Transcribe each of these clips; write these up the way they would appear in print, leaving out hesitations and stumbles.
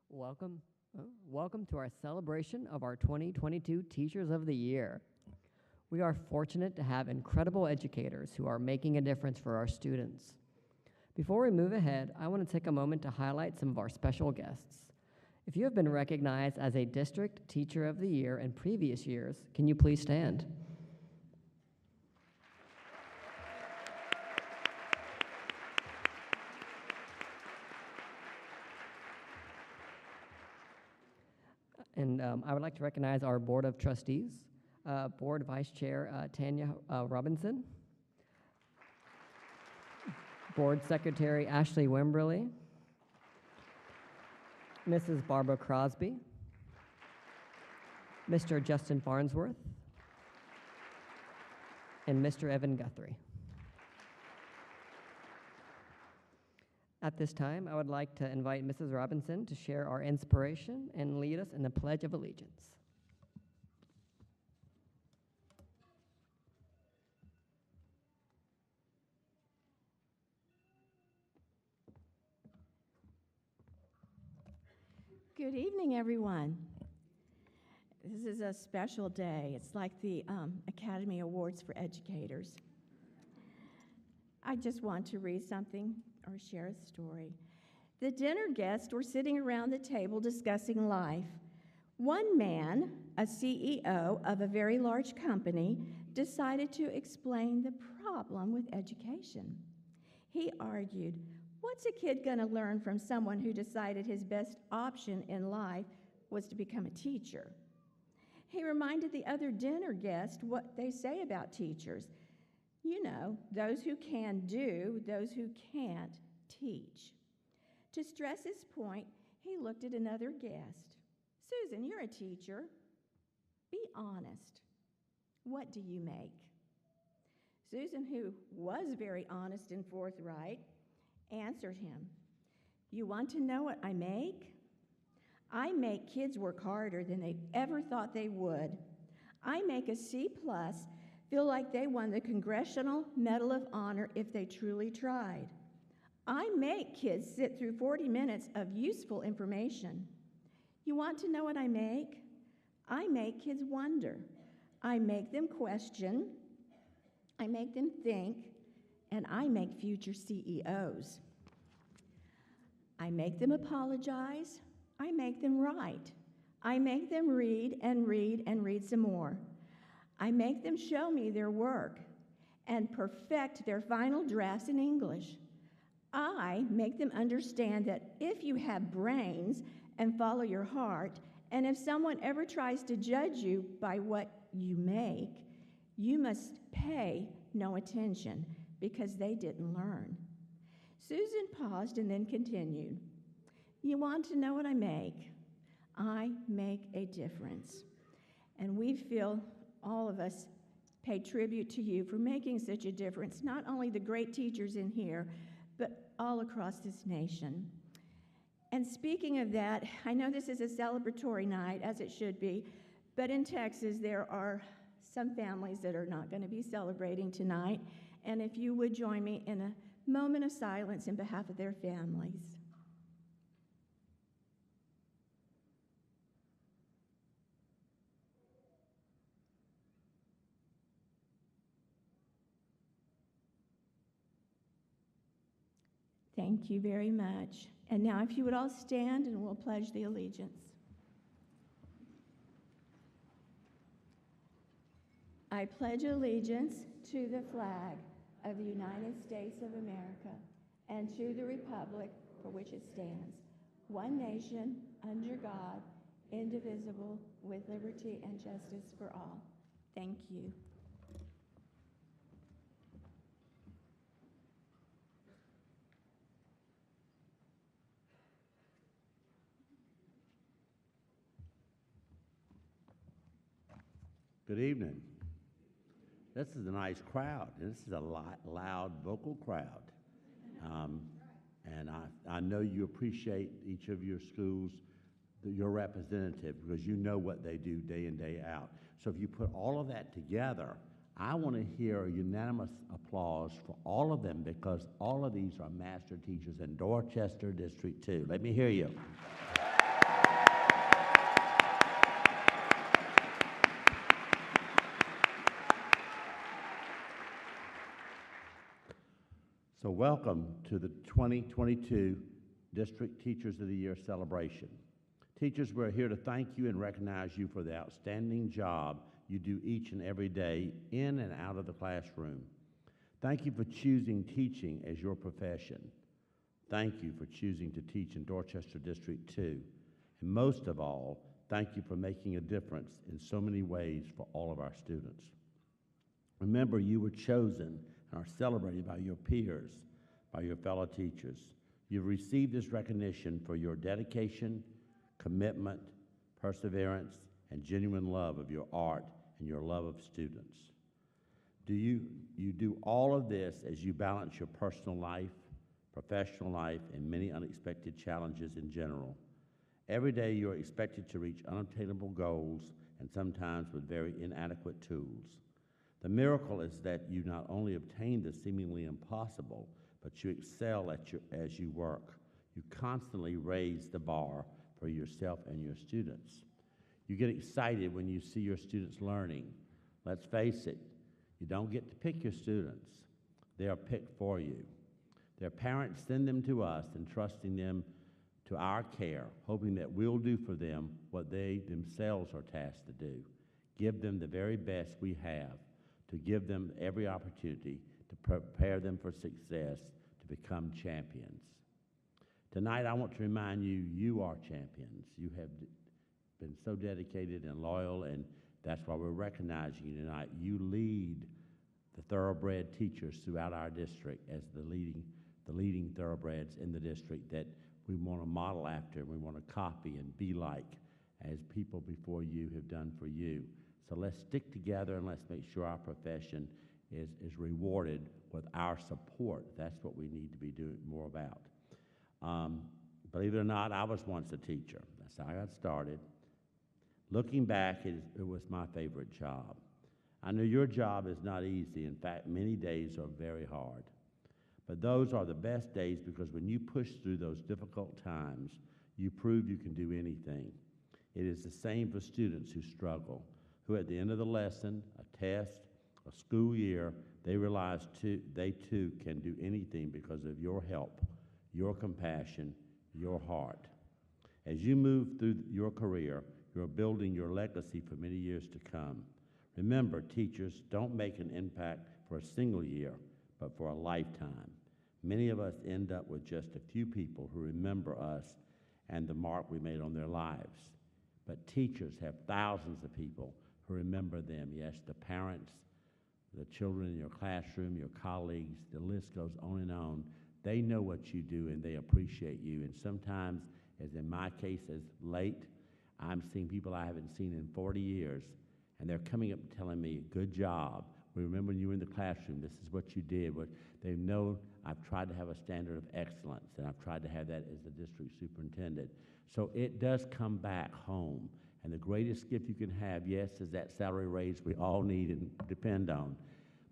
Welcome, welcome to our celebration of our 2022 Teachers of the Year. We are fortunate to have incredible educators who are making a difference for our students. Before we move ahead, I want to take a moment to highlight some of our special guests. If you have been recognized as a District Teacher of the Year in previous years, can you please stand? And I would like to recognize our Board of Trustees, Board Vice Chair Tanya Robinson, Board Secretary Ashley Wimberly, Mrs. Barbara Crosby, Mr. Justin Farnsworth, and Mr. Evan Guthrie. At this time, I would like to invite Mrs. Robinson to share our inspiration and lead us in the Pledge of Allegiance. Good evening, everyone. This is a special day. It's like the Academy Awards for Educators. I just want to read something or share a story. The dinner guests were sitting around the table discussing life. One man, a CEO of a very large company, decided to explain the problem with education. He argued, what's a kid going to learn from someone who decided his best option in life was to become a teacher? He reminded the other dinner guests what they say about teachers. You know, those who can do, those who can't teach. To stress his point, he looked at another guest. Susan, you're a teacher. Be honest. What do you make? Susan, who was very honest and forthright, answered him, you want to know what I make? I make kids work harder than they ever thought they would. I make a C+ feel like they won the Congressional Medal of Honor if they truly tried. I make kids sit through 40 minutes of useful information. You want to know what I make? I make kids wonder. I make them question. I make them think. And I make future CEOs. I make them apologize. I make them write. I make them read and read and read some more. I make them show me their work and perfect their final drafts in English. I make them understand that if you have brains and follow your heart, and if someone ever tries to judge you by what you make, you must pay no attention because they didn't learn. Susan paused and then continued. You want to know what I make? I make a difference. And we feel, all of us, pay tribute to you for making such a difference, not only the great teachers in here, but all across this nation. And speaking of that, I know this is a celebratory night, as it should be, but in Texas there are some families that are not going to be celebrating tonight. And if you would join me in a moment of silence in behalf of their families. Thank you very much. And now if you would all stand and we'll pledge the allegiance. I pledge allegiance to the flag of the United States of America and to the republic for which it stands, one nation, under God, indivisible, with liberty and justice for all. Thank you. Good evening. This is a nice crowd. This is a loud vocal crowd. And I know you appreciate each of your schools, your representative, because you know what they do day in, day out. So if you put all of that together, I want to hear a unanimous applause for all of them, because all of these are master teachers in Dorchester District 2. Let me hear you. So welcome to the 2022 District Teachers of the Year celebration. Teachers, we're here to thank you and recognize you for the outstanding job you do each and every day in and out of the classroom. Thank you for choosing teaching as your profession. Thank you for choosing to teach in Dorchester District 2. And most of all, thank you for making a difference in so many ways for all of our students. Remember, you were chosen and are celebrated by your peers, by your fellow teachers. You've received this recognition for your dedication, commitment, perseverance, and genuine love of your art and your love of students. You do all of this as you balance your personal life, professional life, and many unexpected challenges in general. Every day you are expected to reach unattainable goals and sometimes with very inadequate tools. The miracle is that you not only obtain the seemingly impossible, but you excel as you work. You constantly raise the bar for yourself and your students. You get excited when you see your students learning. Let's face it, you don't get to pick your students. They are picked for you. Their parents send them to us, entrusting them to our care, hoping that we'll do for them what they themselves are tasked to do. Give them the very best we have, to give them every opportunity to prepare them for success, to become champions. Tonight, I want to remind you, you are champions. You have been so dedicated and loyal, and that's why we're recognizing you tonight. You lead the thoroughbred teachers throughout our district as the leading thoroughbreds in the district that we want to model after, we want to copy and be like as people before you have done for you. So let's stick together and let's make sure our profession is rewarded with our support. That's what we need to be doing more about. Believe it or not, I was once a teacher. That's how I got started. Looking back, it was my favorite job. I know your job is not easy. In fact, many days are very hard. But those are the best days because when you push through those difficult times, you prove you can do anything. It is the same for students who struggle, who at the end of the lesson, a test, a school year, they realize they too can do anything because of your help, your compassion, your heart. As you move through your career, you're building your legacy for many years to come. Remember, teachers don't make an impact for a single year, but for a lifetime. Many of us end up with just a few people who remember us and the mark we made on their lives. But teachers have thousands of people who remember them. Yes, the parents, the children in your classroom, your colleagues, the list goes on and on. They know what you do and they appreciate you. And sometimes, as in my case, as late, I'm seeing people I haven't seen in 40 years, and they're coming up and telling me, good job. We remember when you were in the classroom, this is what you did. They know I've tried to have a standard of excellence, and I've tried to have that as the district superintendent. So it does come back home. And the greatest gift you can have, yes, is that salary raise we all need and depend on.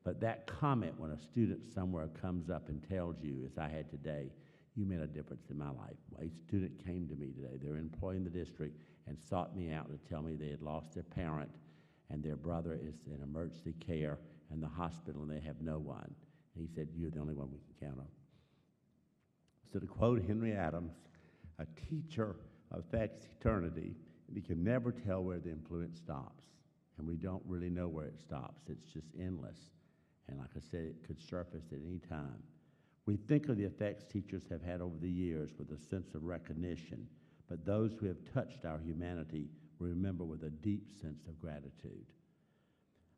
But that comment when a student somewhere comes up and tells you, as I had today, you made a difference in my life. A student came to me today. They're an employee in the district and sought me out to tell me they had lost their parent and their brother is in emergency care in the hospital and they have no one. And he said, you're the only one we can count on. So to quote Henry Adams, a teacher affects eternity, and he can never tell where the influence stops. And we don't really know where it stops. It's just endless. And like I said, it could surface at any time. We think of the effects teachers have had over the years with a sense of recognition, but those who have touched our humanity we remember with a deep sense of gratitude.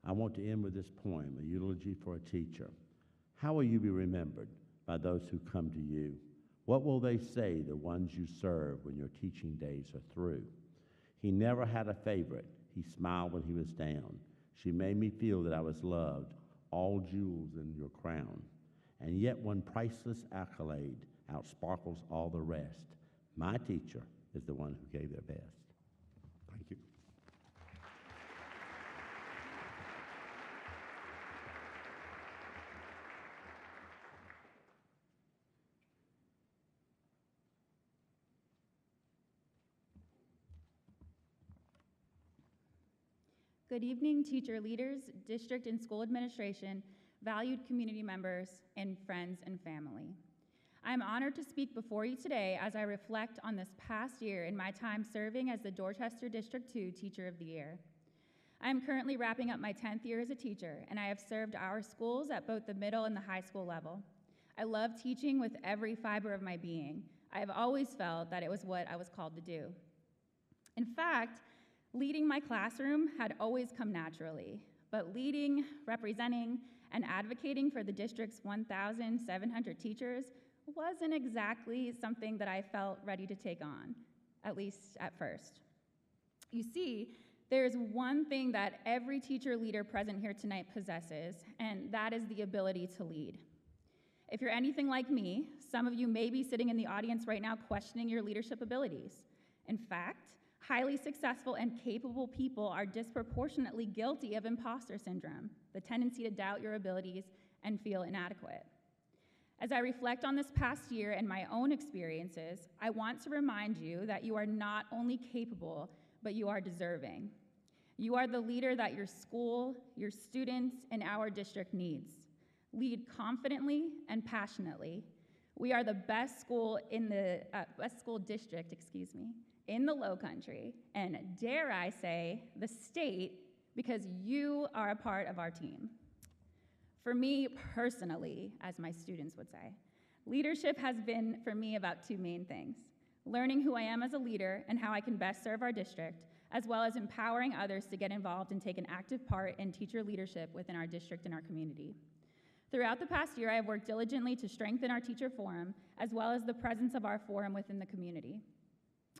I want to end with this poem, a eulogy for a teacher. How will you be remembered by those who come to you? What will they say, the ones you serve, when your teaching days are through? He never had a favorite. He smiled when he was down. She made me feel that I was loved, all jewels in your crown. And yet one priceless accolade outsparkles all the rest. My teacher is the one who gave their best. Thank you. Good evening, teacher leaders, district and school administration, valued community members, and friends and family. I am honored to speak before you today as I reflect on this past year in my time serving as the Dorchester District 2 Teacher of the Year. I am currently wrapping up my 10th year as a teacher, and I have served our schools at both the middle and the high school level. I love teaching with every fiber of my being. I have always felt that it was what I was called to do. In fact, leading my classroom had always come naturally, but leading, representing, and advocating for the district's 1,700 teachers wasn't exactly something that I felt ready to take on, at least at first. You see, there's one thing that every teacher leader present here tonight possesses, and that is the ability to lead. If you're anything like me, some of you may be sitting in the audience right now questioning your leadership abilities. In fact, highly successful and capable people are disproportionately guilty of imposter syndrome, the tendency to doubt your abilities and feel inadequate. As I reflect on this past year and my own experiences, I want to remind you that you are not only capable, but you are deserving. You are the leader that your school, your students, and our district needs. Lead confidently and passionately. We are the best school district, in the Low Country, and dare I say, the state, because you are a part of our team. For me personally, as my students would say, leadership has been for me about two main things: learning who I am as a leader and how I can best serve our district, as well as empowering others to get involved and take an active part in teacher leadership within our district and our community. Throughout the past year, I have worked diligently to strengthen our teacher forum, as well as the presence of our forum within the community.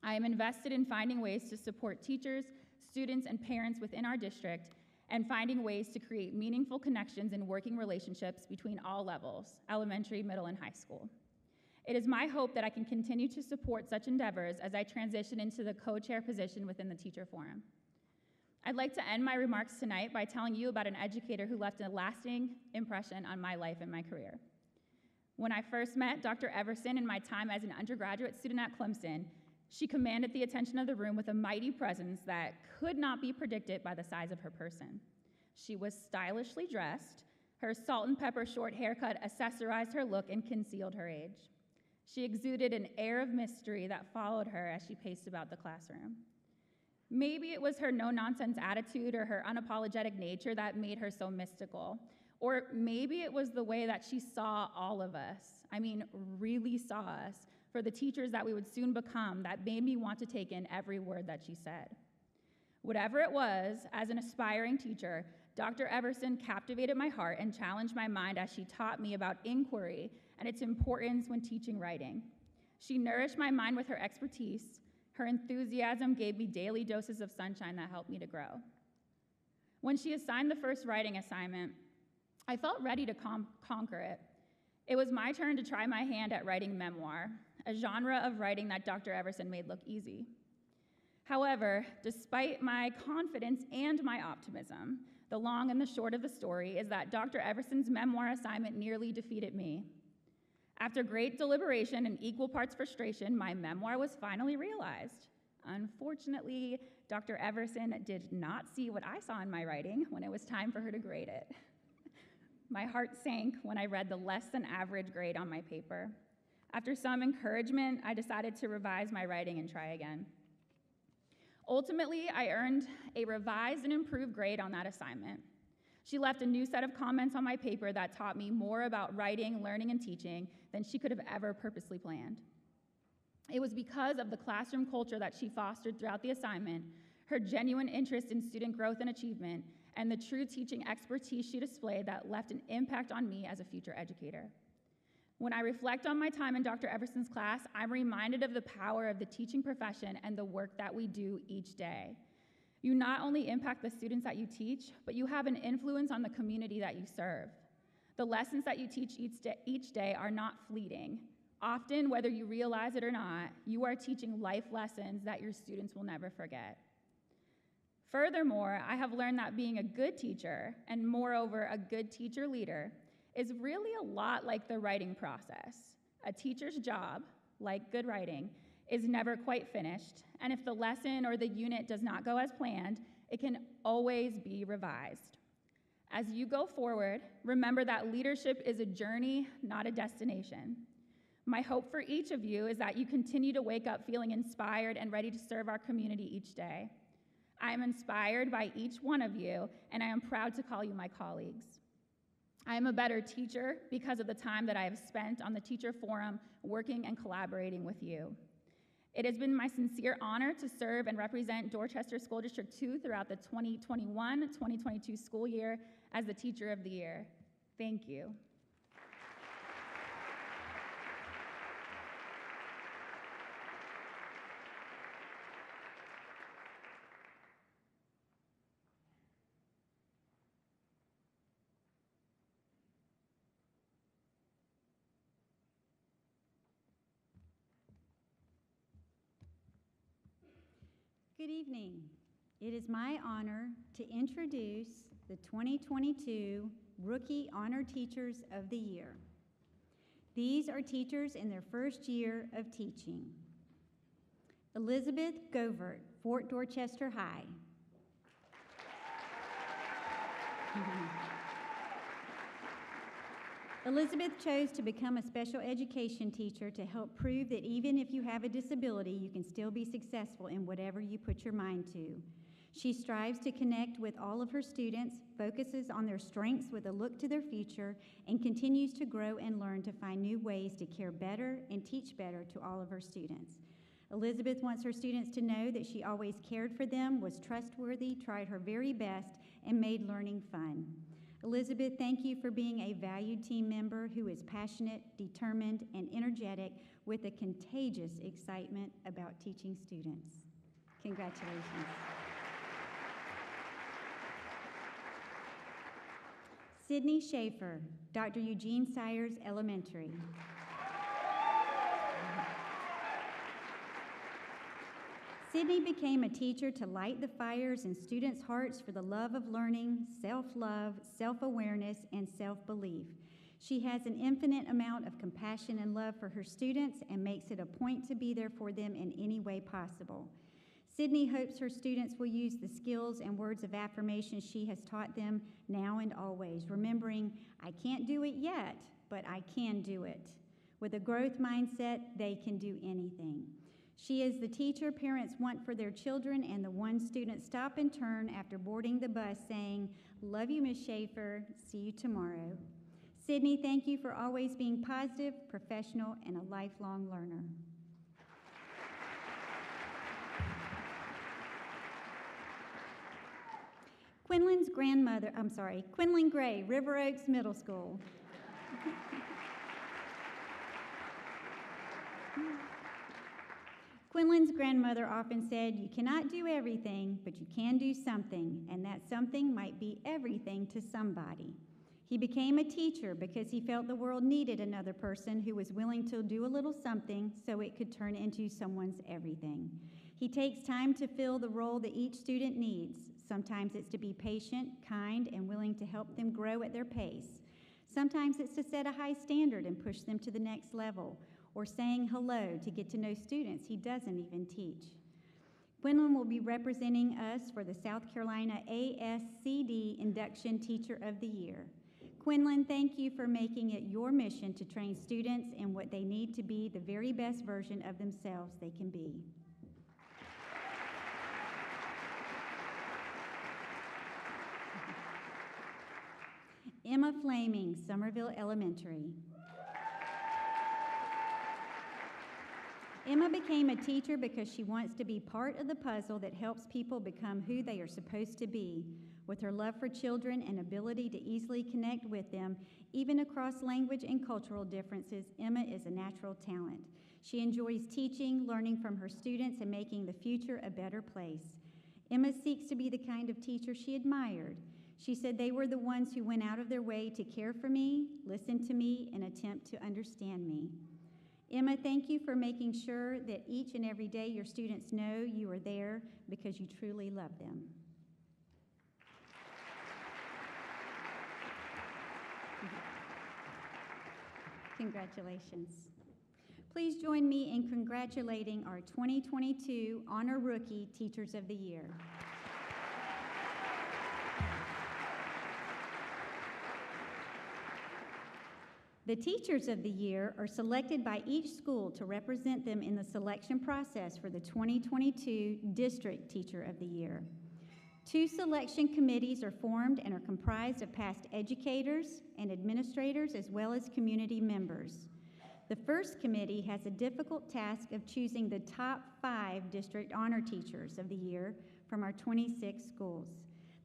I am invested in finding ways to support teachers, students, and parents within our district, and finding ways to create meaningful connections and working relationships between all levels, elementary, middle, and high school. It is my hope that I can continue to support such endeavors as I transition into the co-chair position within the teacher forum. I'd like to end my remarks tonight by telling you about an educator who left a lasting impression on my life and my career. When I first met Dr. Everson in my time as an undergraduate student at Clemson, she commanded the attention of the room with a mighty presence that could not be predicted by the size of her person. She was stylishly dressed. Her salt and pepper short haircut accessorized her look and concealed her age. She exuded an air of mystery that followed her as she paced about the classroom. Maybe it was her no-nonsense attitude or her unapologetic nature that made her so mystical. Or maybe it was the way that she saw all of us, really saw us, for the teachers that we would soon become, that made me want to take in every word that she said. Whatever it was, as an aspiring teacher, Dr. Everson captivated my heart and challenged my mind as she taught me about inquiry and its importance when teaching writing. She nourished my mind with her expertise. Her enthusiasm gave me daily doses of sunshine that helped me to grow. When she assigned the first writing assignment, I felt ready to conquer it. It was my turn to try my hand at writing memoir, a genre of writing that Dr. Everson made look easy. However, despite my confidence and my optimism, the long and the short of the story is that Dr. Everson's memoir assignment nearly defeated me. After great deliberation and equal parts frustration, my memoir was finally realized. Unfortunately, Dr. Everson did not see what I saw in my writing when it was time for her to grade it. My heart sank when I read the less than average grade on my paper. After some encouragement, I decided to revise my writing and try again. Ultimately, I earned a revised and improved grade on that assignment. She left a new set of comments on my paper that taught me more about writing, learning, and teaching than she could have ever purposely planned. It was because of the classroom culture that she fostered throughout the assignment, her genuine interest in student growth and achievement, and the true teaching expertise she displayed that left an impact on me as a future educator. When I reflect on my time in Dr. Everson's class, I'm reminded of the power of the teaching profession and the work that we do each day. You not only impact the students that you teach, but you have an influence on the community that you serve. The lessons that you teach each day are not fleeting. Often, whether you realize it or not, you are teaching life lessons that your students will never forget. Furthermore, I have learned that being a good teacher, and moreover, a good teacher leader, is really a lot like the writing process. A teacher's job, like good writing, is never quite finished, and if the lesson or the unit does not go as planned, it can always be revised. As you go forward, remember that leadership is a journey, not a destination. My hope for each of you is that you continue to wake up feeling inspired and ready to serve our community each day. I am inspired by each one of you, and I am proud to call you my colleagues. I am a better teacher because of the time that I have spent on the Teacher Forum working and collaborating with you. It has been my sincere honor to serve and represent Dorchester School District 2 throughout the 2021-2022 school year as the Teacher of the Year. Thank you. Good evening. It is my honor to introduce the 2022 Rookie Honor Teachers of the Year. These are teachers in their first year of teaching. Elizabeth Govert, Fort Dorchester High. Elizabeth chose to become a special education teacher to help prove that even if you have a disability, you can still be successful in whatever you put your mind to. She strives to connect with all of her students, focuses on their strengths with a look to their future, and continues to grow and learn to find new ways to care better and teach better to all of her students. Elizabeth wants her students to know that she always cared for them, was trustworthy, tried her very best, and made learning fun. Elizabeth, thank you for being a valued team member who is passionate, determined, and energetic with a contagious excitement about teaching students. Congratulations. Sydney Schaefer, Dr. Eugene Sayers Elementary. Sydney became a teacher to light the fires in students' hearts for the love of learning, self-love, self-awareness, and self-belief. She has an infinite amount of compassion and love for her students and makes it a point to be there for them in any way possible. Sydney hopes her students will use the skills and words of affirmation she has taught them now and always, remembering, I can't do it yet, but I can do it. With a growth mindset, they can do anything. She is the teacher parents want for their children and the one students stop and turn after boarding the bus saying, love you, Ms. Schaefer, see you tomorrow. Sydney, thank you for always being positive, professional, and a lifelong learner. Quinlan's grandmother, Quinlan Gray, River Oaks Middle School. Quinlan's grandmother often said, you cannot do everything, but you can do something, and that something might be everything to somebody. He became a teacher because he felt the world needed another person who was willing to do a little something so it could turn into someone's everything. He takes time to fill the role that each student needs. Sometimes it's to be patient, kind, and willing to help them grow at their pace. Sometimes it's to set a high standard and push them to the next level, or saying hello to get to know students he doesn't even teach. Quinlan will be representing us for the South Carolina ASCD Induction Teacher of the Year. Quinlan, thank you for making it your mission to train students in what they need to be the very best version of themselves they can be. Emma Flaming, Somerville Elementary. Emma became a teacher because she wants to be part of the puzzle that helps people become who they are supposed to be. With her love for children and ability to easily connect with them, even across language and cultural differences, Emma is a natural talent. She enjoys teaching, learning from her students, and making the future a better place. Emma seeks to be the kind of teacher she admired. She said they were the ones who went out of their way to care for me, listen to me, and attempt to understand me. Emma, thank you for making sure that each and every day your students know you are there because you truly love them. Congratulations. Please join me in congratulating our 2022 Honor Rookie Teachers of the Year. The Teachers of the Year are selected by each school to represent them in the selection process for the 2022 District Teacher of the Year. 2 selection committees are formed and are comprised of past educators and administrators as well as community members. The first committee has a difficult task of choosing the top 5 District Honor Teachers of the Year from our 26 schools.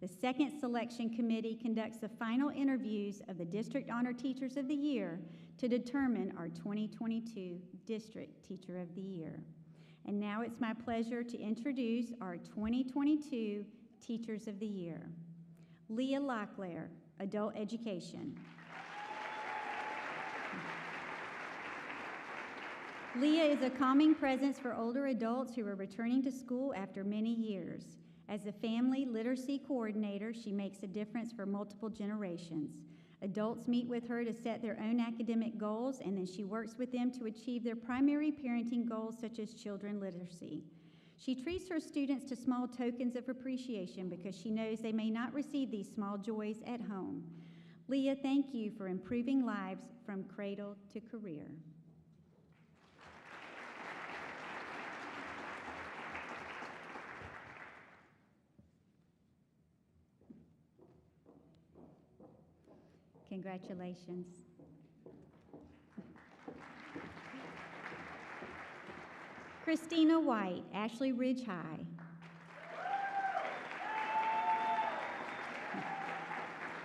The second selection committee conducts the final interviews of the District Honor Teachers of the Year to determine our 2022 District Teacher of the Year. And now it's my pleasure to introduce our 2022 Teachers of the Year. Leah Locklear, Adult Education. Leah is a calming presence for older adults who are returning to school after many years. As a family literacy coordinator, she makes a difference for multiple generations. Adults meet with her to set their own academic goals, and then she works with them to achieve their primary parenting goals, such as children literacy. She treats her students to small tokens of appreciation because she knows they may not receive these small joys at home. Leah, thank you for improving lives from cradle to career. Congratulations. Christina White, Ashley Ridge High.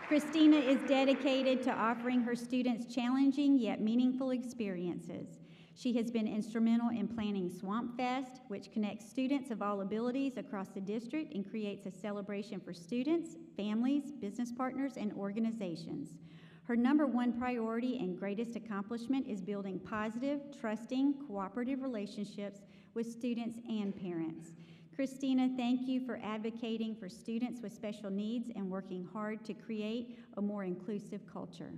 Christina is dedicated to offering her students challenging yet meaningful experiences. She has been instrumental in planning Swamp Fest, which connects students of all abilities across the district and creates a celebration for students, families, business partners, and organizations. Her number 1 priority and greatest accomplishment is building positive, trusting, cooperative relationships with students and parents. Christina, thank you for advocating for students with special needs and working hard to create a more inclusive culture.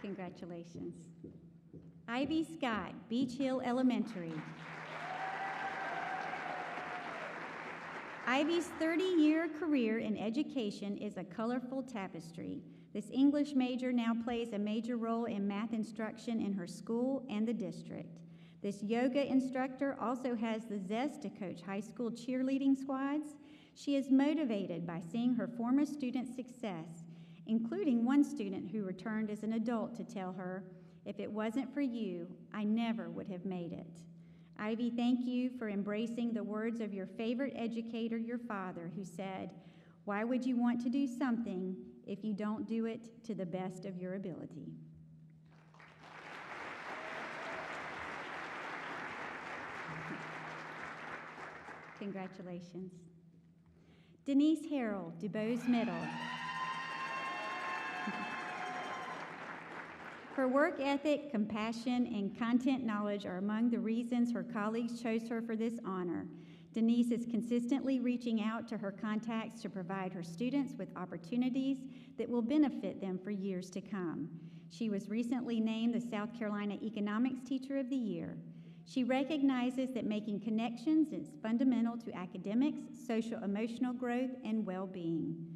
Congratulations. Ivy Scott, Beach Hill Elementary. Ivy's 30-year career in education is a colorful tapestry. This English major now plays a major role in math instruction in her school and the district. This yoga instructor also has the zest to coach high school cheerleading squads. She is motivated by seeing her former students' success, including one student who returned as an adult to tell her, "If it wasn't for you, I never would have made it." Ivy, thank you for embracing the words of your favorite educator, your father, who said, "Why would you want to do something if you don't do it to the best of your ability?" Congratulations. Denise Harrell, DuBose Middle. Her work ethic, compassion, and content knowledge are among the reasons her colleagues chose her for this honor. Denise is consistently reaching out to her contacts to provide her students with opportunities that will benefit them for years to come. She was recently named the South Carolina Economics Teacher of the Year. She recognizes that making connections is fundamental to academics, social-emotional growth, and well-being.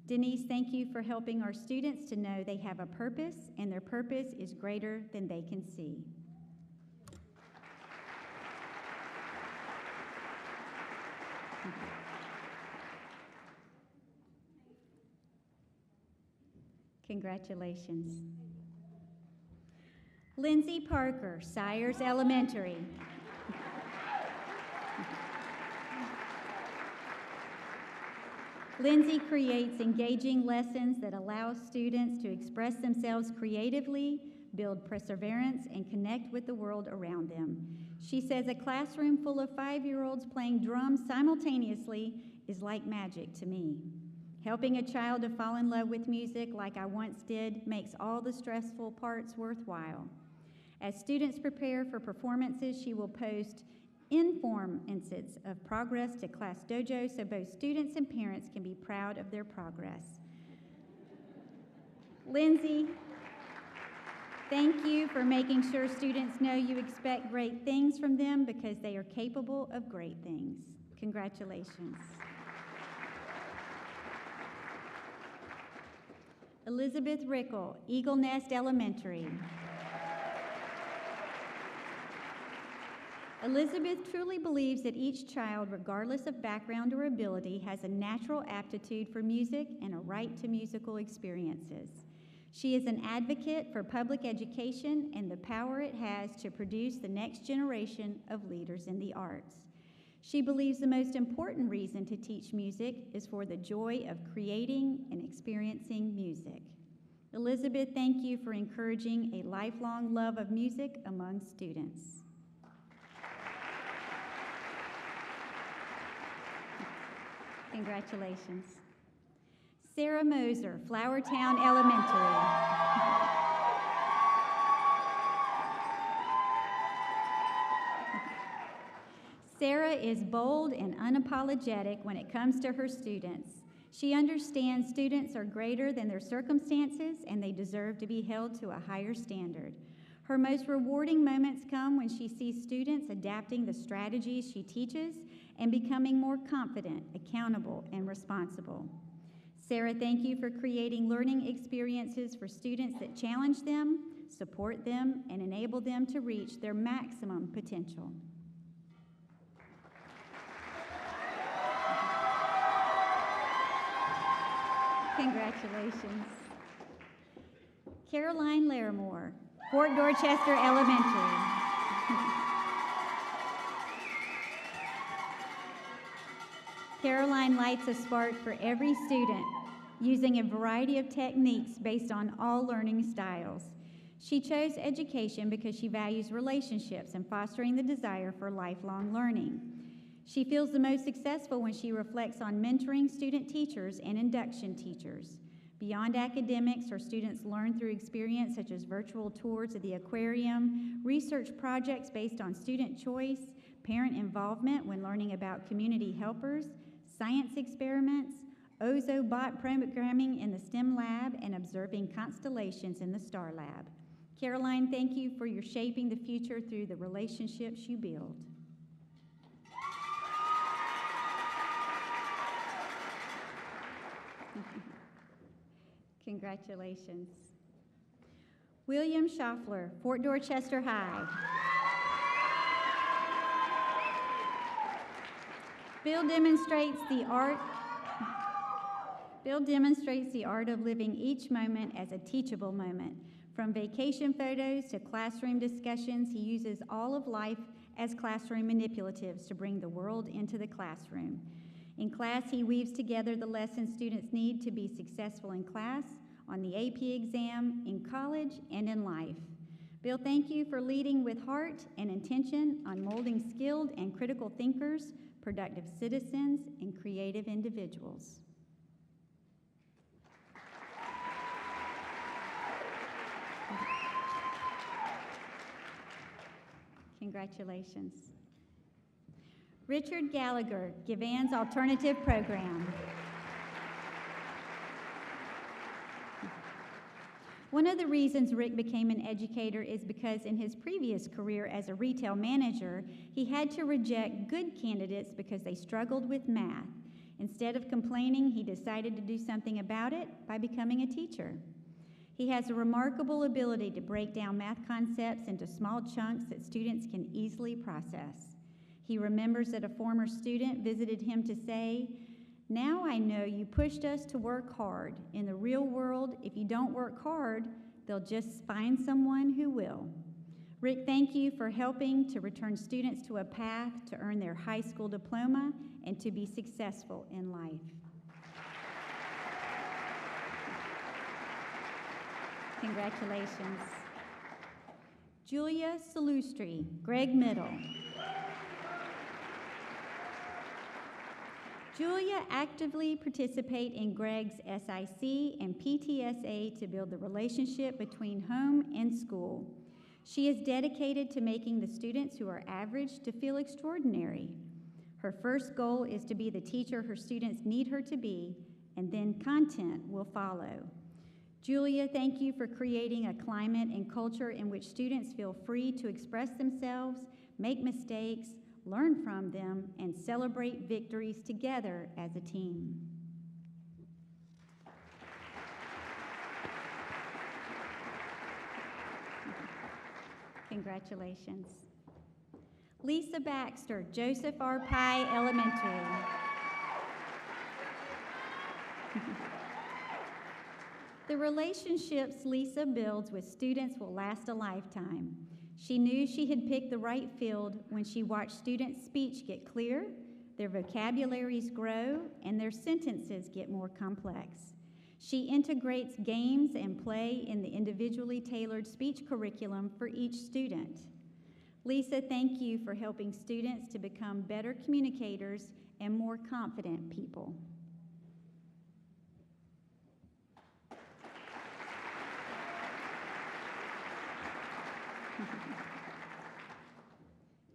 Denise, thank you for helping our students to know they have a purpose, and their purpose is greater than they can see. Congratulations. Lindsay Parker, Sires Elementary. Lindsay creates engaging lessons that allow students to express themselves creatively, build perseverance, and connect with the world around them. She says a classroom full of 5-year-olds playing drums simultaneously is like magic to me. Helping a child to fall in love with music like I once did makes all the stressful parts worthwhile. As students prepare for performances, she will post informances of progress to Class Dojo so both students and parents can be proud of their progress. Lindsay, thank you for making sure students know you expect great things from them because they are capable of great things. Congratulations. Elizabeth Rickle, Eagle Nest Elementary. Elizabeth truly believes that each child, regardless of background or ability, has a natural aptitude for music and a right to musical experiences. She is an advocate for public education and the power it has to produce the next generation of leaders in the arts. She believes the most important reason to teach music is for the joy of creating and experiencing music. Elizabeth, thank you for encouraging a lifelong love of music among students. Congratulations. Sarah Moser, Flowertown Elementary. Sarah is bold and unapologetic when it comes to her students. She understands students are greater than their circumstances and they deserve to be held to a higher standard. Her most rewarding moments come when she sees students adapting the strategies she teaches and becoming more confident, accountable, and responsible. Sarah, thank you for creating learning experiences for students that challenge them, support them, and enable them to reach their maximum potential. Congratulations. Caroline Larimore, Fort Dorchester Elementary. Caroline lights a spark for every student, using a variety of techniques based on all learning styles. She chose education because she values relationships and fostering the desire for lifelong learning. She feels the most successful when she reflects on mentoring student teachers and induction teachers. Beyond academics, her students learn through experience such as virtual tours of the aquarium, research projects based on student choice, parent involvement when learning about community helpers, science experiments, OZOBOT programming in the STEM lab, and observing constellations in the STAR lab. Caroline, thank you for your shaping the future through the relationships you build. Congratulations. William Schaffler, Fort Dorchester High. Bill demonstrates the art of living each moment as a teachable moment. From vacation photos to classroom discussions, he uses all of life as classroom manipulatives to bring the world into the classroom. In class, he weaves together the lessons students need to be successful in class, on the AP exam, in college, and in life. Bill, thank you for leading with heart and intention on molding skilled and critical thinkers, productive citizens, and creative individuals. Congratulations. Richard Gallagher, Givans Alternative Program. One of the reasons Rick became an educator is because in his previous career as a retail manager, he had to reject good candidates because they struggled with math. Instead of complaining, he decided to do something about it by becoming a teacher. He has a remarkable ability to break down math concepts into small chunks that students can easily process. He remembers that a former student visited him to say, "Now I know you pushed us to work hard. In the real world, if you don't work hard, they'll just find someone who will." Rick, thank you for helping to return students to a path to earn their high school diploma and to be successful in life. Congratulations. Julia Salustri, Greg Middle. Julia actively participates in Greg's SIC and PTSA to build the relationship between home and school. She is dedicated to making the students who are average to feel extraordinary. Her first goal is to be the teacher her students need her to be, and then content will follow. Julia, thank you for creating a climate and culture in which students feel free to express themselves, make mistakes, learn from them, and celebrate victories together as a team. Congratulations. Lisa Baxter, Joseph R. Pye Elementary. The relationships Lisa builds with students will last a lifetime. She knew she had picked the right field when she watched students' speech get clear, their vocabularies grow, and their sentences get more complex. She integrates games and play in the individually tailored speech curriculum for each student. Lisa, thank you for helping students to become better communicators and more confident people.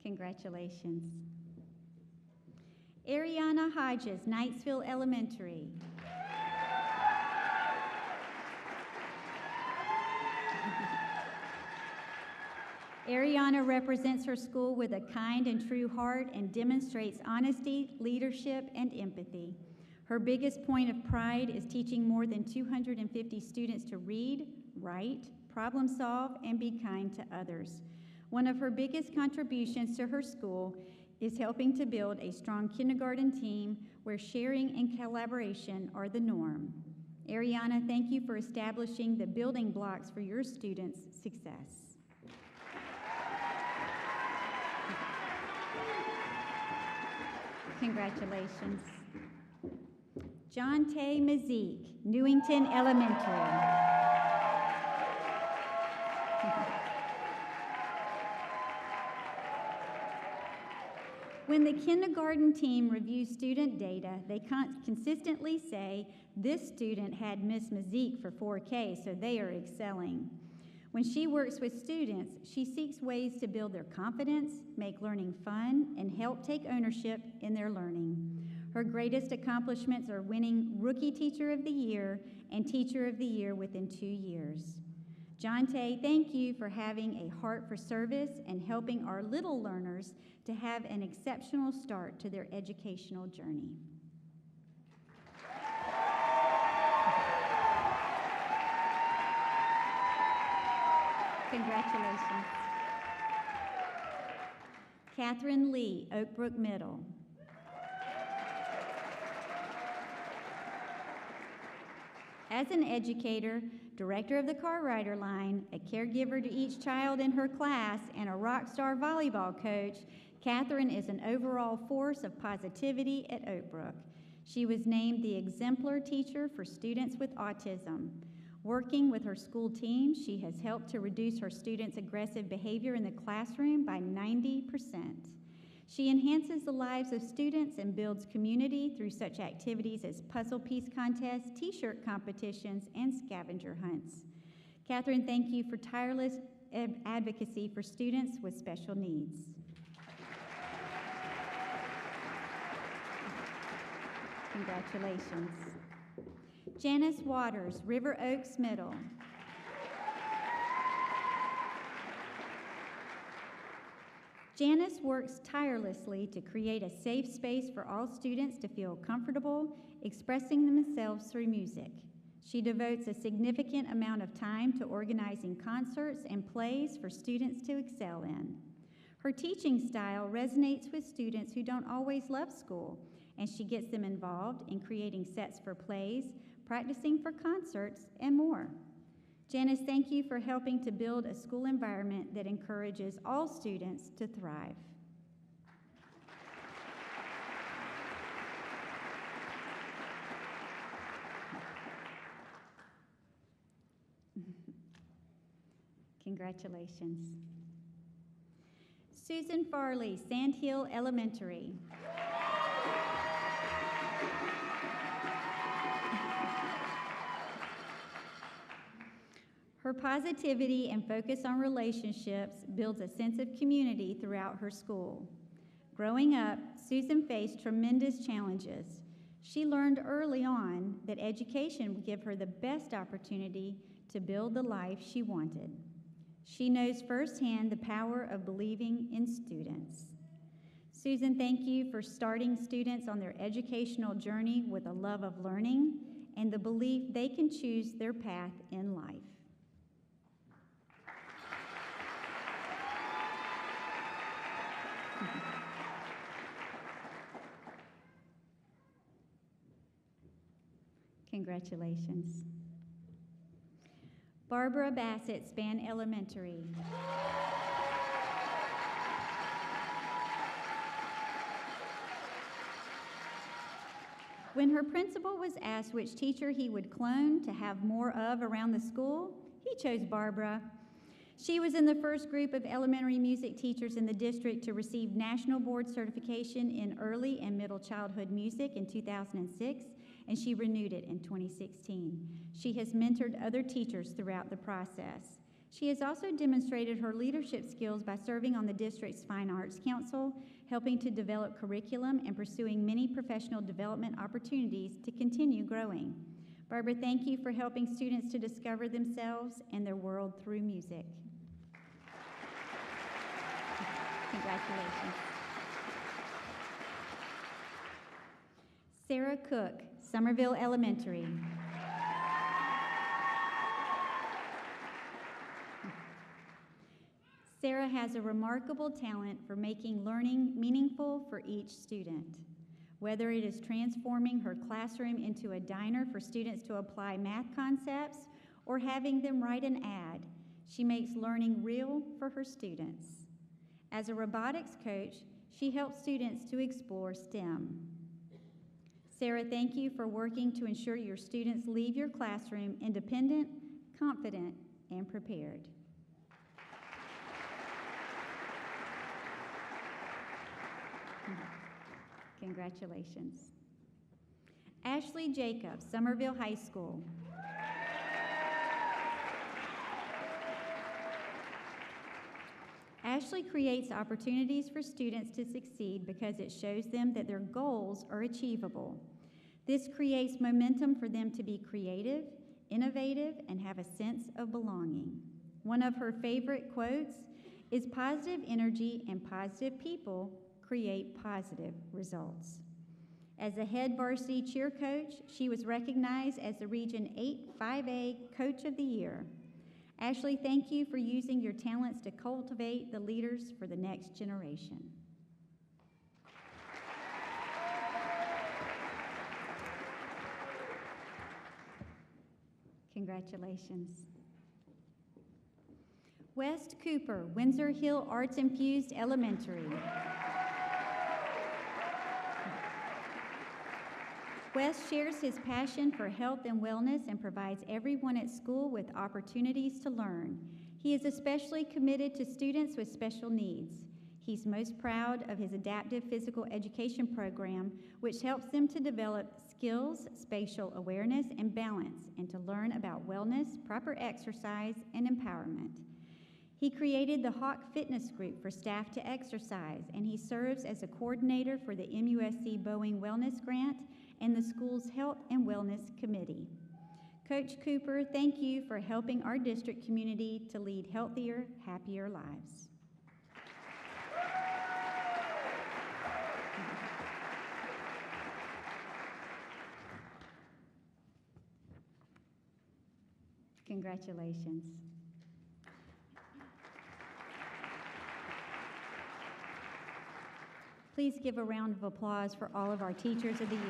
Congratulations. Ariana Hodges, Knightsville Elementary. Ariana represents her school with a kind and true heart and demonstrates honesty, leadership, and empathy. Her biggest point of pride is teaching more than 250 students to read, write, problem solve, and be kind to others. One of her biggest contributions to her school is helping to build a strong kindergarten team where sharing and collaboration are the norm. Ariana, thank you for establishing the building blocks for your students' success. Congratulations. John Tay Mazik, Newington Elementary. When the kindergarten team reviews student data, they consistently say, this student had Miss Mazik for 4K, so they are excelling. When she works with students, she seeks ways to build their confidence, make learning fun, and help take ownership in their learning. Her greatest accomplishments are winning Rookie Teacher of the Year and Teacher of the Year within 2 years. John Tay, thank you for having a heart for service and helping our little learners to have an exceptional start to their educational journey. Congratulations. Catherine Lee, Oak Brook Middle. As an educator, director of the Car Rider line, a caregiver to each child in her class, and a rock star volleyball coach, Catherine is an overall force of positivity at Oak Brook. She was named the exemplar teacher for students with autism. Working with her school team, she has helped to reduce her students' aggressive behavior in the classroom by 90%. She enhances the lives of students and builds community through such activities as puzzle piece contests, t-shirt competitions, and scavenger hunts. Catherine, thank you for tireless advocacy for students with special needs. Congratulations. Janice Waters, River Oaks Middle. Janice works tirelessly to create a safe space for all students to feel comfortable expressing themselves through music. She devotes a significant amount of time to organizing concerts and plays for students to excel in. Her teaching style resonates with students who don't always love school, and she gets them involved in creating sets for plays, practicing for concerts, and more. Janice, thank you for helping to build a school environment that encourages all students to thrive. Congratulations. Susan Farley, Sandhill Elementary. Her positivity and focus on relationships builds a sense of community throughout her school. Growing up, Susan faced tremendous challenges. She learned early on that education would give her the best opportunity to build the life she wanted. She knows firsthand the power of believing in students. Susan, thank you for starting students on their educational journey with a love of learning and the belief they can choose their path in life. Congratulations. Barbara Bassett, Span Elementary. When her principal was asked which teacher he would clone to have more of around the school, he chose Barbara. She was in the first group of elementary music teachers in the district to receive National Board Certification in Early and Middle Childhood Music in 2006, and she renewed it in 2016. She has mentored other teachers throughout the process. She has also demonstrated her leadership skills by serving on the district's Fine Arts Council, helping to develop curriculum and pursuing many professional development opportunities to continue growing. Barbara, thank you for helping students to discover themselves and their world through music. Congratulations. Sarah Cook, Somerville Elementary. Sarah has a remarkable talent for making learning meaningful for each student. Whether it is transforming her classroom into a diner for students to apply math concepts or having them write an ad, she makes learning real for her students. As a robotics coach, she helps students to explore STEM. Sarah, thank you for working to ensure your students leave your classroom independent, confident, and prepared. Congratulations. Ashley Jacobs, Somerville High School. Ashley creates opportunities for students to succeed because it shows them that their goals are achievable. This creates momentum for them to be creative, innovative, and have a sense of belonging. One of her favorite quotes is, "Positive energy and positive people create positive results." As a head varsity cheer coach, she was recognized as the Region 8 5A Coach of the Year. Ashley, thank you for using your talents to cultivate the leaders for the next generation. Congratulations. West Cooper, Windsor Hill Arts Infused Elementary. Wes shares his passion for health and wellness and provides everyone at school with opportunities to learn. He is especially committed to students with special needs. He's most proud of his adaptive physical education program, which helps them to develop skills, spatial awareness, and balance, and to learn about wellness, proper exercise, and empowerment. He created the Hawk Fitness Group for staff to exercise, and he serves as a coordinator for the MUSC Boeing Wellness Grant and the school's Health and Wellness Committee. Coach Cooper, thank you for helping our district community to lead healthier, happier lives. Congratulations. Please give a round of applause for all of our Teachers of the Year.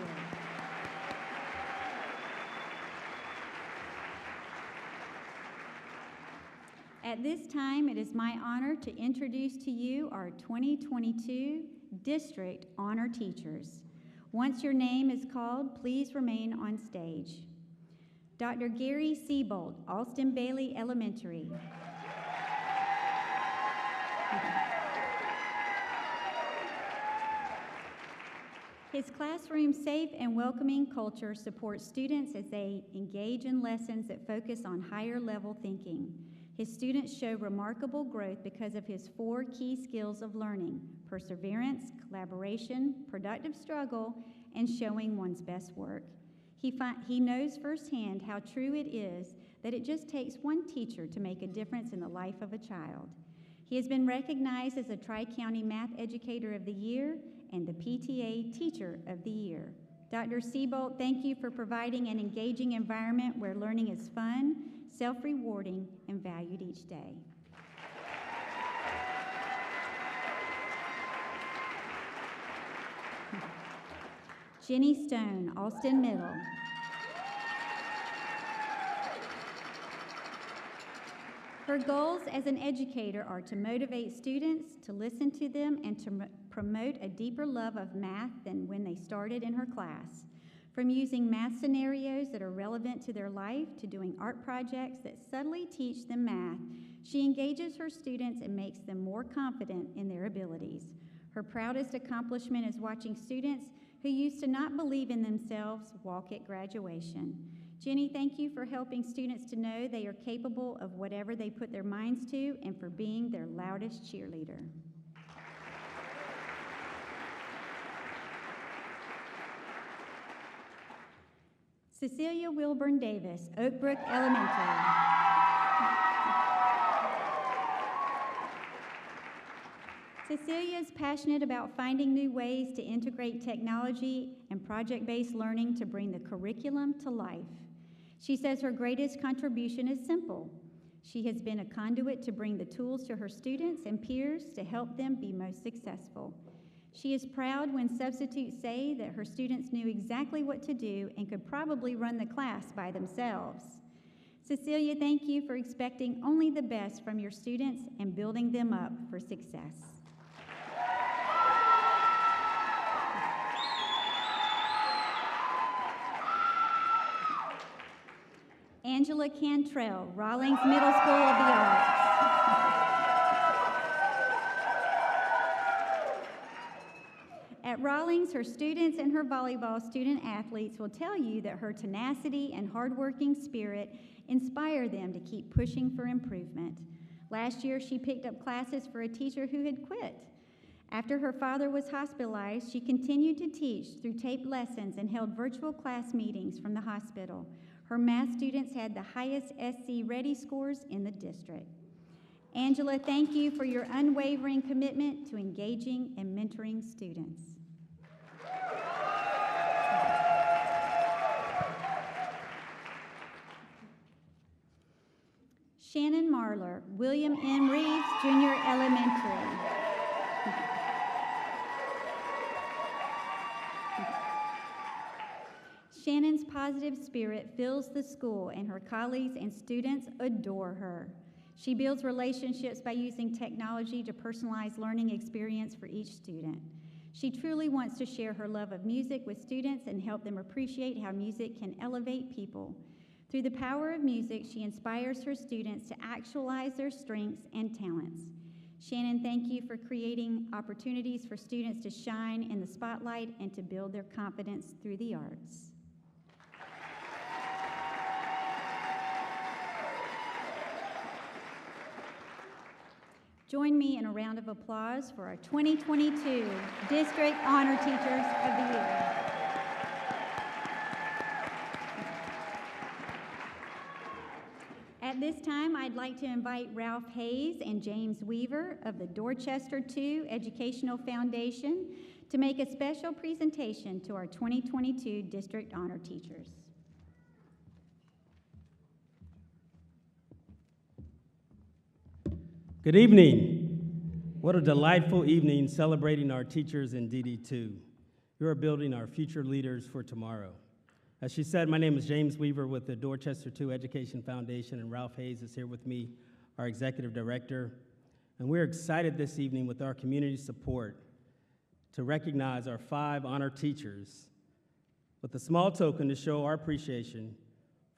At this time, it is my honor to introduce to you our 2022 District Honor Teachers. Once your name is called, please remain on stage. Dr. Gary Siebold, Alston Bailey Elementary. His classroom safe and welcoming culture supports students as they engage in lessons that focus on higher level thinking. His students show remarkable growth because of his 4 key skills of learning: perseverance, collaboration, productive struggle, and showing one's best work. He knows firsthand how true it is that it just takes one teacher to make a difference in the life of a child. He has been recognized as a Tri-County Math Educator of the Year and the PTA Teacher of the Year. Dr. Siebold, thank you for providing an engaging environment where learning is fun, self-rewarding, and valued each day. Jenny Stone, Austin Middle. Her goals as an educator are to motivate students, to listen to them, and to promote a deeper love of math than when they started in her class. From using math scenarios that are relevant to their life to doing art projects that subtly teach them math, she engages her students and makes them more confident in their abilities. Her proudest accomplishment is watching students who used to not believe in themselves walk at graduation. Jenny, thank you for helping students to know they are capable of whatever they put their minds to and for being their loudest cheerleader. Cecilia Wilburn Davis, Oak Brook Elementary. Cecilia is passionate about finding new ways to integrate technology and project-based learning to bring the curriculum to life. She says her greatest contribution is simple. She has been a conduit to bring the tools to her students and peers to help them be most successful. She is proud when substitutes say that her students knew exactly what to do and could probably run the class by themselves. Cecilia, thank you for expecting only the best from your students and building them up for success. Angela Cantrell, Rawlings Middle School of the Arts. At Rawlings, her students and her volleyball student athletes will tell you that her tenacity and hardworking spirit inspire them to keep pushing for improvement. Last year, she picked up classes for a teacher who had quit. After her father was hospitalized, she continued to teach through taped lessons and held virtual class meetings from the hospital. Her math students had the highest SC Ready scores in the district. Angela, thank you for your unwavering commitment to engaging and mentoring students. Shannon Marler, William M. Reeves Junior Elementary. Shannon's positive spirit fills the school, and her colleagues and students adore her. She builds relationships by using technology to personalize learning experience for each student. She truly wants to share her love of music with students and help them appreciate how music can elevate people. Through the power of music, she inspires her students to actualize their strengths and talents. Shannon, thank you for creating opportunities for students to shine in the spotlight and to build their confidence through the arts. Join me in a round of applause for our 2022 District Honor Teachers of the Year. At this time, I'd like to invite Ralph Hayes and James Weaver of the Dorchester II Educational Foundation to make a special presentation to our 2022 District Honor Teachers. Good evening. What a delightful evening celebrating our teachers in DD2. You are building our future leaders for tomorrow. As she said, my name is James Weaver with the Dorchester II Education Foundation, and Ralph Hayes is here with me, our executive director. And we're excited this evening with our community support to recognize our 5 honor teachers with a small token to show our appreciation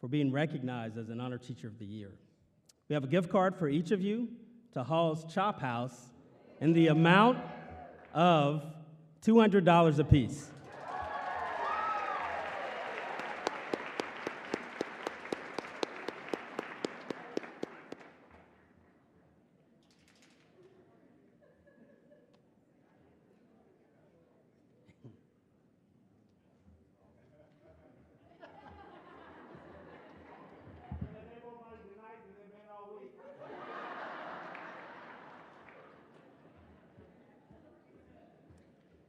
for being recognized as an Honor Teacher of the Year. We have a gift card for each of you to Hall's Chop House in the amount of $200 apiece.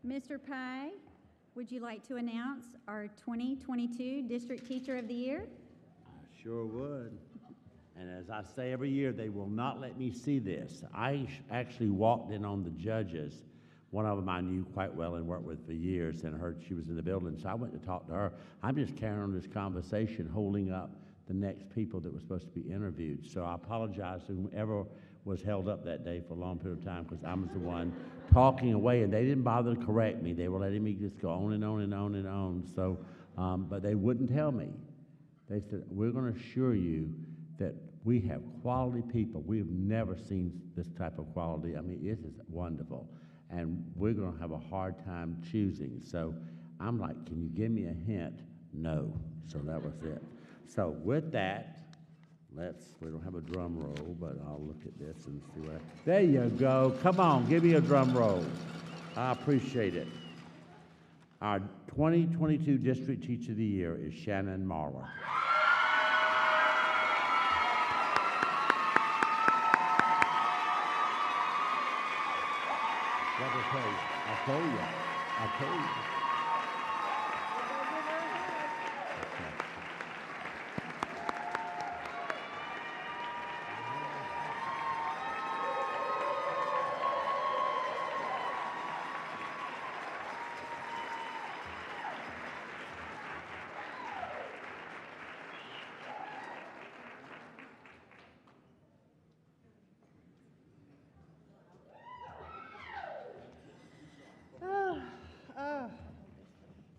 Mr. Pye, would you like to announce our 2022 District Teacher of the Year? I sure would. And as I say every year, they will not let me see this. I actually walked in on the judges One of them I knew quite well and worked with for years, and heard she was in the building, so I went to talk to her. I'm just carrying on this conversation, holding up the next people that were supposed to be interviewed. So I apologize to whoever was held up that day for a long period of time, because I was the one talking away, and they didn't bother to correct me. They were letting me just go on and on and on and on. So, but they wouldn't tell me. They said, we're going to assure you that we have quality people. We have never seen this type of quality. I mean, it is wonderful. And we're going to have a hard time choosing. So I'm like, can you give me a hint? No. So that was it. So with that, we don't have a drum roll, but I'll look at this and see what. There you go. Come on, give me a drum roll. I appreciate it. Our 2022 District Teacher of the Year is Shannon Marler. I told you.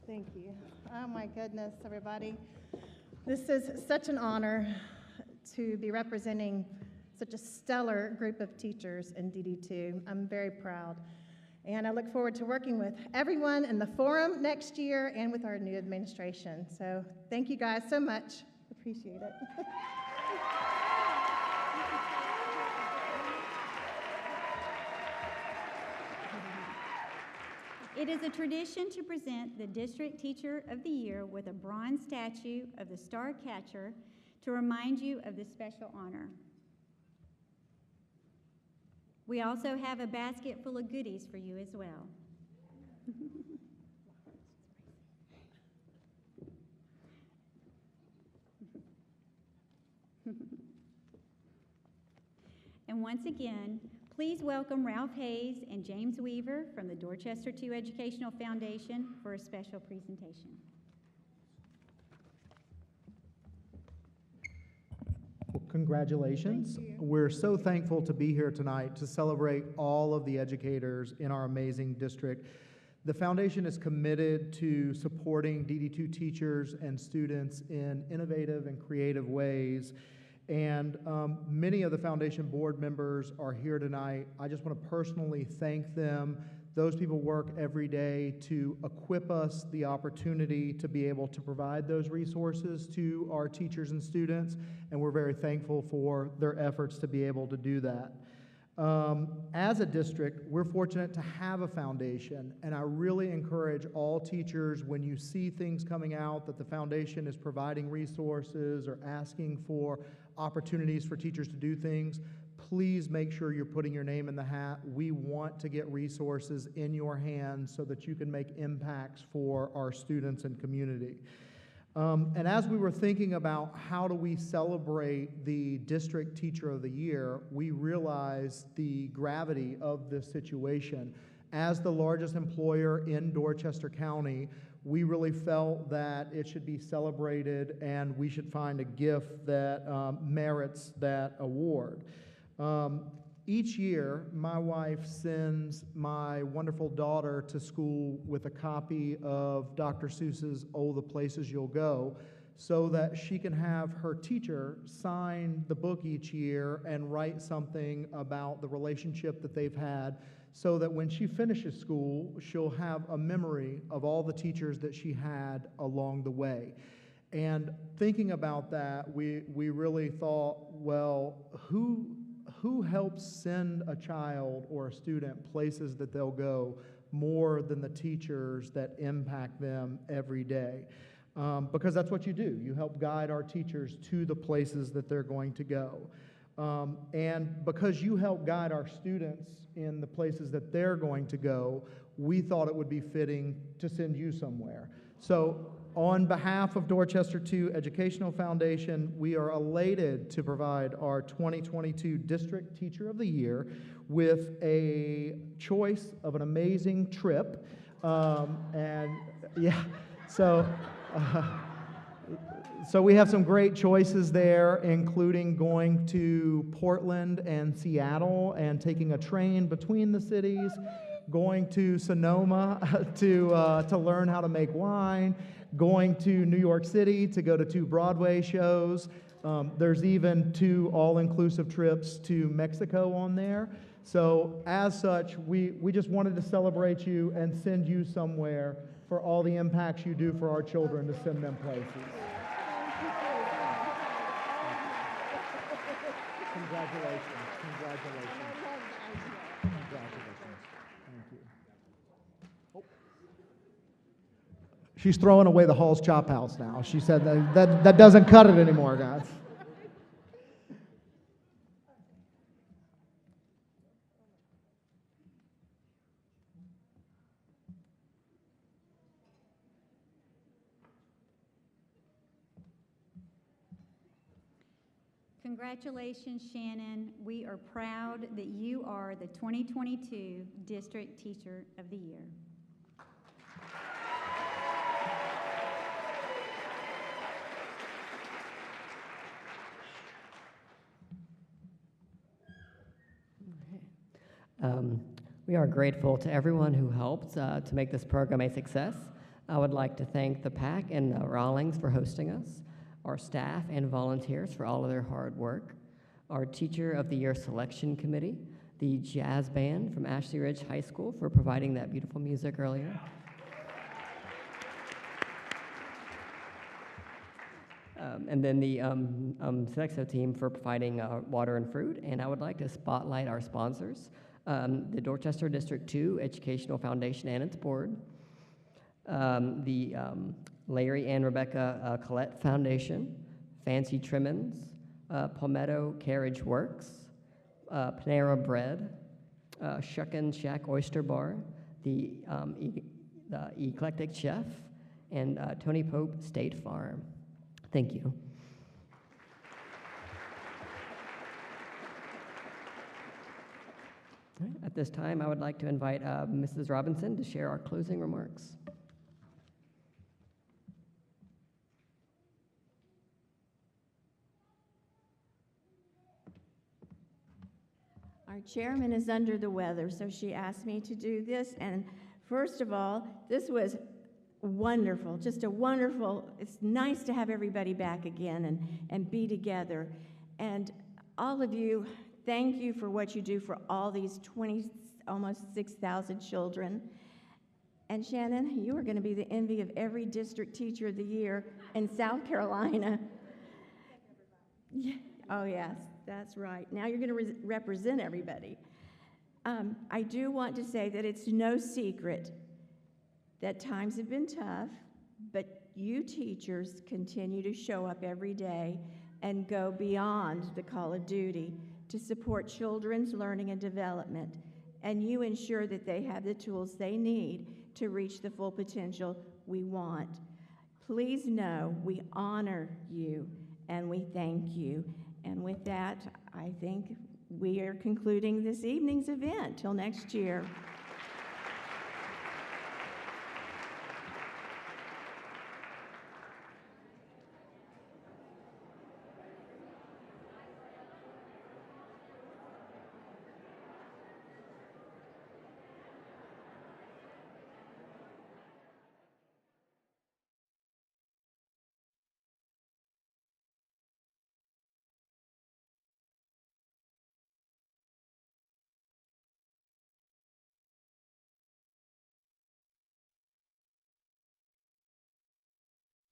Thank you. Oh my goodness, everybody. This is such an honor to be representing such a stellar group of teachers in DD2. I'm very proud. And I look forward to working with everyone in the forum next year and with our new administration. So thank you guys so much. Appreciate it. It is a tradition to present the District Teacher of the Year with a bronze statue of the Star Catcher to remind you of this special honor. We also have a basket full of goodies for you as well. And once again, please welcome Ralph Hayes and James Weaver from the Dorchester II Educational Foundation for a special presentation. Well, congratulations. We're so thankful to be here tonight to celebrate all of the educators in our amazing district. The foundation is committed to supporting DD2 teachers and students in innovative and creative ways. And many of the foundation board members are here tonight. I just want to personally thank them. Those people work every day to equip us the opportunity to be able to provide those resources to our teachers and students, and we're very thankful for their efforts to be able to do that. As a district, we're fortunate to have a foundation, and I really encourage all teachers, when you see things coming out that the foundation is providing resources or asking for opportunities for teachers to do things, please make sure you're putting your name in the hat. We want to get resources in your hands so that you can make impacts for our students and community. And as we were thinking about how do we celebrate the District Teacher of the Year, we realized the gravity of this situation. As the largest employer in Dorchester County, we really felt that it should be celebrated and we should find a gift that merits that award. Each year, my wife sends my wonderful daughter to school with a copy of Dr. Seuss's Oh, the Places You'll Go, so that she can have her teacher sign the book each year and write something about the relationship that they've had, so that when she finishes school, she'll have a memory of all the teachers that she had along the way. And thinking about that, we really thought, well, who helps send a child or a student places that they'll go more than the teachers that impact them every day? Because that's what you do. You help guide our teachers to the places that they're going to go. And because you help guide our students in the places that they're going to go, we thought it would be fitting to send you somewhere. So On behalf of Dorchester II Educational Foundation, we are elated to provide our 2022 District Teacher of the Year with a choice of an amazing trip. So we have some great choices there, including going to Portland and Seattle and taking a train between the cities, going to Sonoma to learn how to make wine, going to New York City to go to 2 Broadway shows. There's even 2 all-inclusive trips to Mexico on there. So as such, we just wanted to celebrate you and send you somewhere for all the impacts you do for our children, to send them places. Congratulations. Congratulations. Congratulations. Thank you. Oh. She's throwing away the Hall's Chop House now. She said that doesn't cut it anymore, guys. Congratulations, Shannon. We are proud that you are the 2022 District Teacher of the Year. We are grateful to everyone who helped to make this program a success. I would like to thank the PAC and Rawlings for hosting us, our staff and volunteers for all of their hard work, our Teacher of the Year Selection Committee, the Jazz Band from Ashley Ridge High School for providing that beautiful music earlier, and then the Sodexo team for providing water and fruit. And I would like to spotlight our sponsors, the Dorchester District 2 Educational Foundation and its board, the Larry and Rebecca Collette Foundation, Fancy Trimmins, Palmetto Carriage Works, Panera Bread, Shuckin' Shack Oyster Bar, the Eclectic Chef, and Tony Pope State Farm. Thank you. All right, at this time, I would like to invite Mrs. Robinson to share our closing remarks. Our chairman is under the weather, so she asked me to do this. And first of all, this was wonderful, just a wonderful, it's nice to have everybody back again and be together. And all of you, thank you for what you do for all these almost 6,000 children. And Shannon, you are going to be the envy of every District Teacher of the Year in South Carolina. Yeah. Oh, yes, that's right. Now you're going to represent everybody. I do want to say that it's no secret that times have been tough, but you teachers continue to show up every day and go beyond the call of duty to support children's learning and development, and you ensure that they have the tools they need to reach the full potential we want. Please know we honor you and we thank you. And with that, I think we are concluding this evening's event. Till next year.